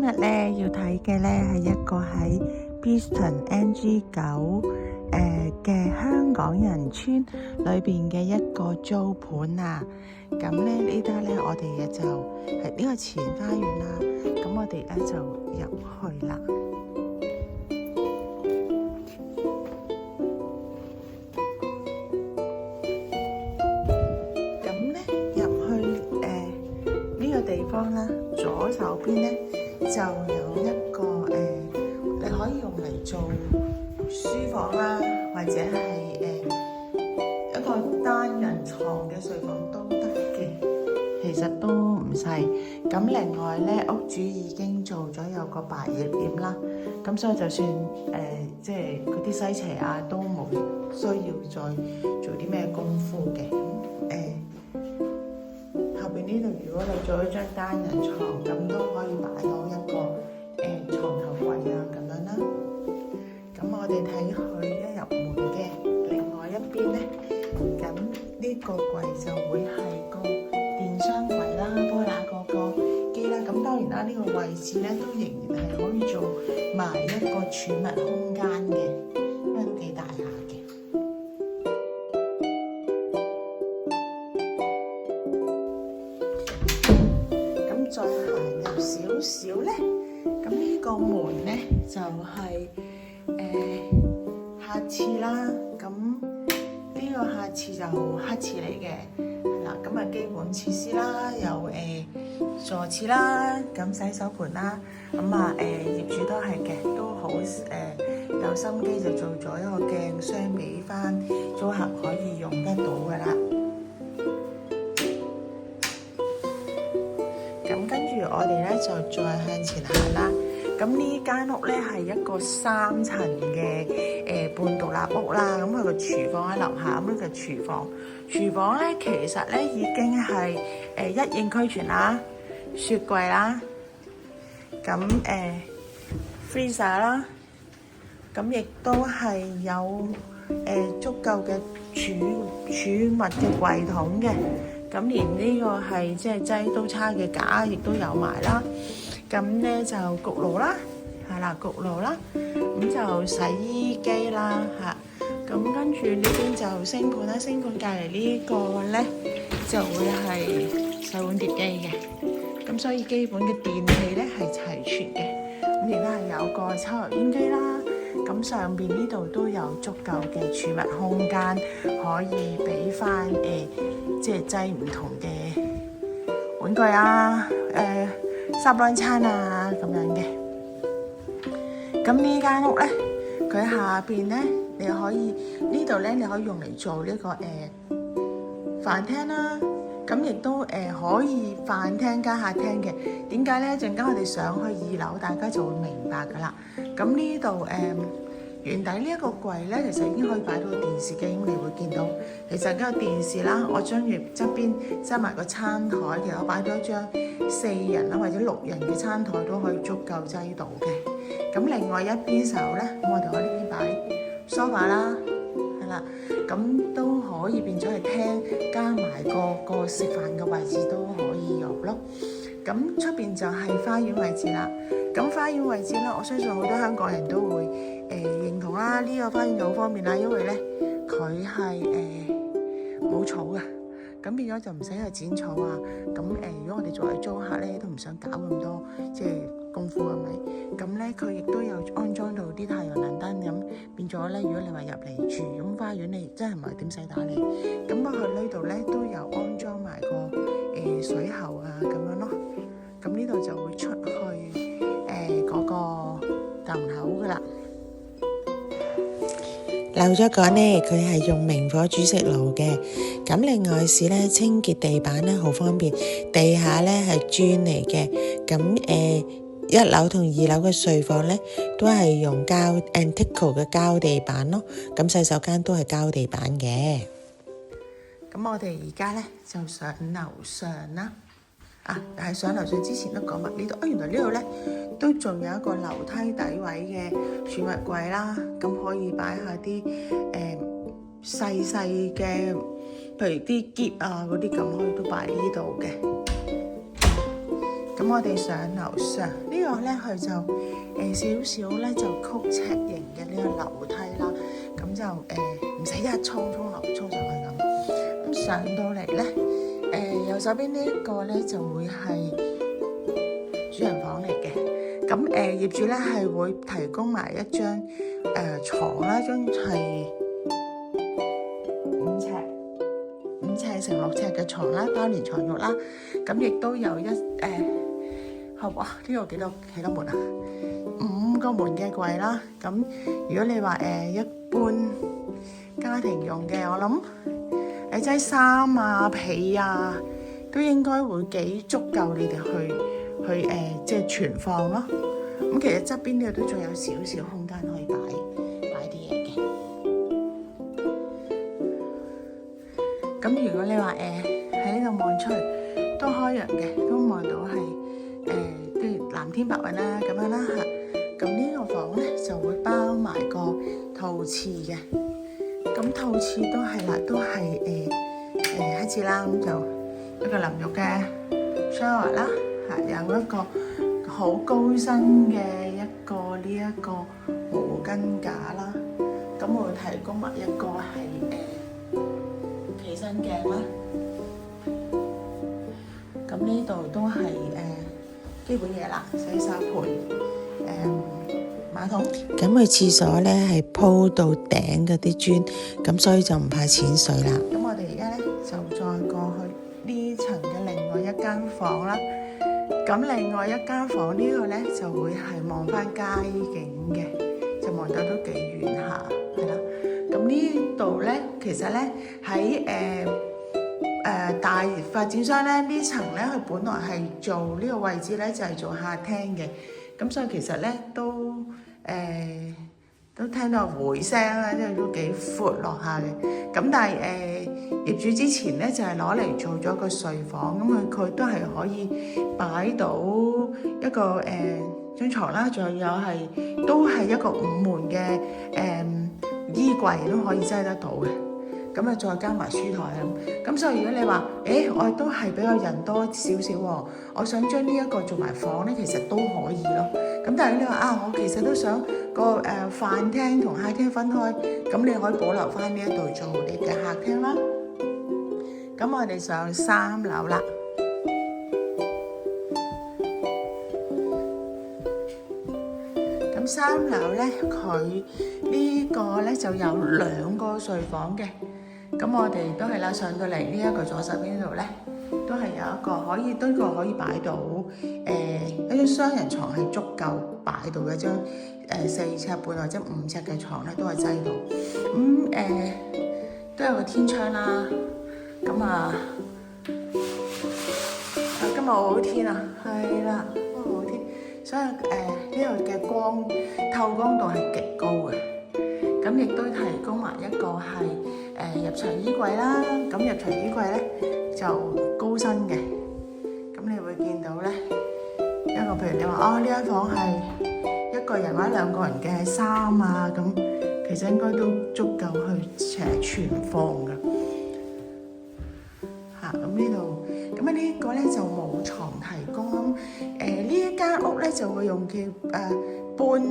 日咧要睇嘅咧係一個喺 Beeston NG9嘅香港人村裏邊嘅一個租盤啊。咁咧呢度咧我哋嘅就係呢個前花園啦。咁我哋咧就入去啦。咁咧入去呢個地方啦，左手邊咧就有一個你可以用嚟做書房啦，或者係一個單人床嘅睡房都得嘅，其實都唔細。咁另外咧，屋主已經做咗有個百葉簾啦，咁所以就算即係嗰啲西斜啊，都冇需要再做啲咩功夫嘅。後邊呢度如果你做一張單人床，咁都可以擺到一個床頭櫃啊咁樣啦。咁我哋睇佢一入門嘅另外一邊咧，咁呢個櫃就會係個電箱櫃啦，波拿個機啦。咁當然啦，呢個位置咧都仍然係可以做埋一個儲物空間嘅，因為都幾大下嘅。咁再行入少少咧，咁呢個門咧就係客廁啦。咁呢個客廁就黑廁嚟嘅，係啦。咁啊基本設施啦，有坐廁啦，咁洗手盆啦。咁啊業主都係嘅，都好有心機就做咗一個鏡箱俾翻租客可以用得到噶啦。咁跟住我哋咧就再向前行啦。咁呢間屋咧係一個3層嘅半獨立屋啦。咁佢個廚房喺樓下，咁呢個廚房。廚房咧其實咧已經係一應俱全啦，雪櫃啦，咁freezer 啦，咁亦都係有足夠嘅儲物嘅櫃桶嘅。咁連呢個係即係擠刀叉嘅架亦都有埋啦。咁咧就焗爐啦，係啦，焗爐啦，咁就洗衣機啦嚇。咁跟住呢邊就星盤啦，星盤隔離呢個咧就會係洗碗碟機嘅。咁所以基本嘅電器咧係齊全嘅。咁亦都係有個抽油煙機啦。咁上邊呢度都有足夠嘅儲物空間，可以俾翻即係擠唔同嘅玩具啊，沙煲餐啊咁樣嘅。咁呢間屋咧，佢下邊咧，你可以呢度咧，你可以用嚟做呢個飯廳啦。咁亦都可以飯廳加客廳嘅。點解咧？陣間我哋上去2樓，大家就會明白噶啦。咁呢度原底呢一個櫃咧，其實已經可以擺到個電視機。咁你會見到，其實嗰個電視啦，我將住側邊擠埋個餐台，其實我擺咗一張4人啦或者6人嘅餐台都可以足夠擠到嘅。咁另外一邊手咧，咁我哋可以呢邊擺 sofa 啦，係啦，咁都可以變咗係廳，加埋個食飯嘅位置都可以用咯。咁出邊就係花園位置啦。咁花園位置咧，我相信好多香港人都會認同啦。呢個花園就好方便啦，因為咧佢係冇草嘅，咁變咗就唔使去剪草啊。咁如果我哋作為租客咧，都唔想搞咁多即係功夫係咪？咁咧佢亦都有安裝到啲太陽能燈，咁變咗咧，如果你話入嚟住，咁花園你真係唔係點使打理。咁佢呢度咧都有安裝埋個水喉啊咁樣咯。咁呢度就會出去嗰個大門口噶啦。漏咗講呢，佢係用明火煮食爐嘅。咁另外是咧清潔地板咧好方便，地下咧係磚嚟嘅。咁1樓同2樓嘅睡房咧都係用Antico 嘅膠地板咯。咁洗手間都係膠地板嘅。咁我哋而家咧就上樓上啦。但係上樓上之前都講埋呢度。原來呢度咧都仲有一個樓梯底位嘅儲物櫃啦。咁可以擺下啲細細嘅，譬如啲篋啊嗰啲咁，可以都擺呢度嘅。咁咁我哋上樓上呢個咧，佢就少少咧就曲尺型嘅呢個樓梯啦。咁就唔使一衝上去咁。咁上到嚟咧，右手邊呢一個咧就會係主人房嚟嘅。咁業主咧係會提供埋一張牀啦，張係5尺乘6尺嘅床啦，包連床褥啦。咁亦都有哇！呢個幾多門啊？5個門嘅櫃啦。咁如果你話一般家庭用嘅，我諗你擠衫啊、被啊，都應該會幾足夠你哋去即係存放咯。咁其實側邊呢度都仲有少少空間可以擺啲嘢嘅。咁如果你話喺呢度望出去都開揚嘅，都望到係啲藍天白雲啦咁樣啦嚇。咁呢個房咧就會包埋個套廁嘅。咁套廁都係啦，都係黑廁啦。咁就一個淋浴嘅 shower 啦嚇，有一個好高身嘅呢一個毛巾架啦。咁我會提供埋一個係企身鏡啦。咁呢度都係基本嘢啦，洗手盆、馬桶。咁佢廁所咧係鋪到頂嗰啲磚，咁所以就唔怕淺水啦。咁我哋而家咧就再過去呢層嘅另外一間房啦。咁另外一間房呢個咧就會係望翻街景嘅，就望到都幾遠下，係啦。咁呢度咧其實咧喺大發展商咧呢層咧，佢本來係做呢個位置咧就係做客廳嘅，咁所以其實咧都聽到回聲啦，即係都幾闊落下嘅。咁但係業主之前咧就係攞嚟做咗個睡房，咁佢都係可以擺到一個張床啦，仲有係都係一個5門嘅衣櫃都可以擠得到嘅。咁啊，再加埋書台咁所以如果你話，我都係比較人多少少喎，我想將呢一個做埋房咧，其實都可以咯。咁但係你話我其實都想個飯廳同客廳分開，咁你可以保留翻呢一度做你嘅客廳啦。咁我哋上3樓啦。咁3樓咧，佢呢個咧就有2個睡房嘅。咁我哋都係啦，上到嚟呢一個左手邊度咧，都係有一個可以擺到一張雙人床係足夠擺到嘅，張4尺半或者5尺嘅床咧都係擠到。咁都有個天窗啦。咁今日好天啊，係啦，好天，所以呢度嘅透光度係極高嘅。咁亦都提供埋一個係入牆衣櫃啦。咁入牆衣櫃咧就高身嘅。咁你會見到咧一個，譬如你話呢間房係1個人或者2個人嘅衫啊，咁其實應該都足夠去存放㗎。咁呢度，咁呢個咧就冇床提供。呢一間屋咧就會用嘅半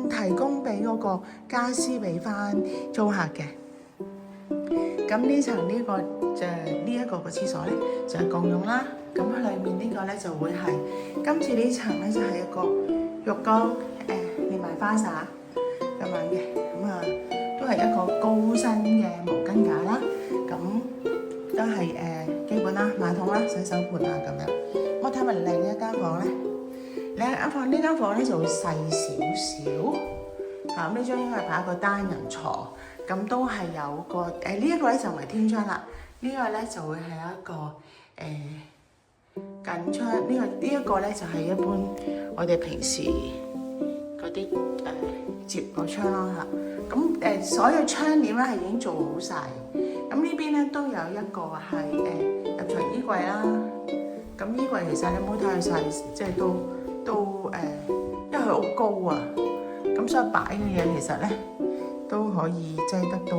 提供俾嗰個家私俾翻租客嘅。咁呢層呢個就呢一個個廁所咧就係共用啦。咁裏面呢個咧就會係今次呢層咧就係一個浴缸，連埋花灑咁樣嘅。咁都係一個高身嘅毛巾架啦。咁都係基本啦，馬桶啦、洗手盆啊咁樣。我睇埋另一間房咧，呢間房咧就會細少少。咁呢張應該係擺一個單人床，咁都係有個呢一個咧就唔係天窗啦，呢個咧就會係一個緊窗。呢一個咧就係一般我哋平時嗰啲接個窗啦嚇。咁所有窗簾咧係已經做好晒。咁呢邊咧都有一個係入牆衣櫃啦。咁衣櫃其實你唔好睇佢細，即係都因為佢好高啊。咁所以擺嘅嘢其實咧都可以擠得到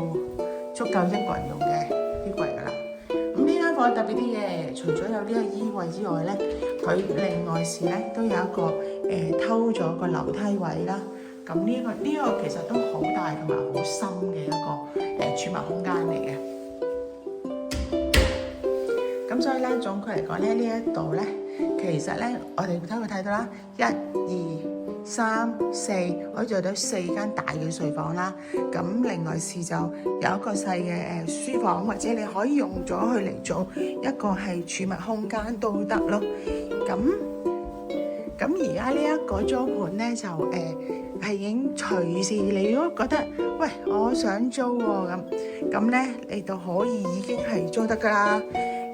足夠1個人用嘅衣櫃噶啦。咁呢間房特別啲嘅，除咗有呢個衣櫃之外咧，佢另外是咧都有一個偷咗個樓梯位啦。咁呢個其實都好大同埋好深嘅一個儲物空間嚟嘅。咁所以咧總括嚟講咧，呢一度咧其實咧我哋睇到啦，1、2、3、4可以做到4間大嘅睡房啦。咁另外是就有一個細嘅書房，或者你可以用咗佢嚟做一個係儲物空間都得咯。咁而家呢一個租盤咧就係已經隨時你如果覺得喂我想租喎咁咧你就可以已經係租得噶啦。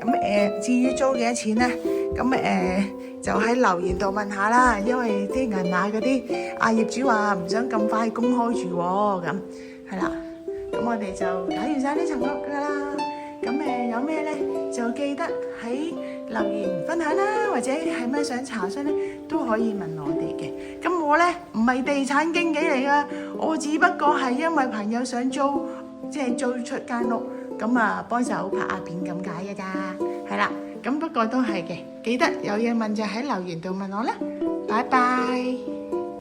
咁至於租幾多錢咧？咁就喺留言度問下啦，因為啲銀碼嗰啲業主話唔想咁快公開住喎，咁係啦。咁我哋就睇完晒呢層屋噶啦。咁有咩咧就記得喺留言分享啦，或者係咩想查詢咧都可以問我哋嘅。咁我咧唔係地產經紀嚟噶，我只不過係因為朋友想租，即係租出間屋，咁幫手拍下片咁解嘅咋，係啦。咁不過都係嘅，記得有嘢問就喺留言度問我啦。拜拜。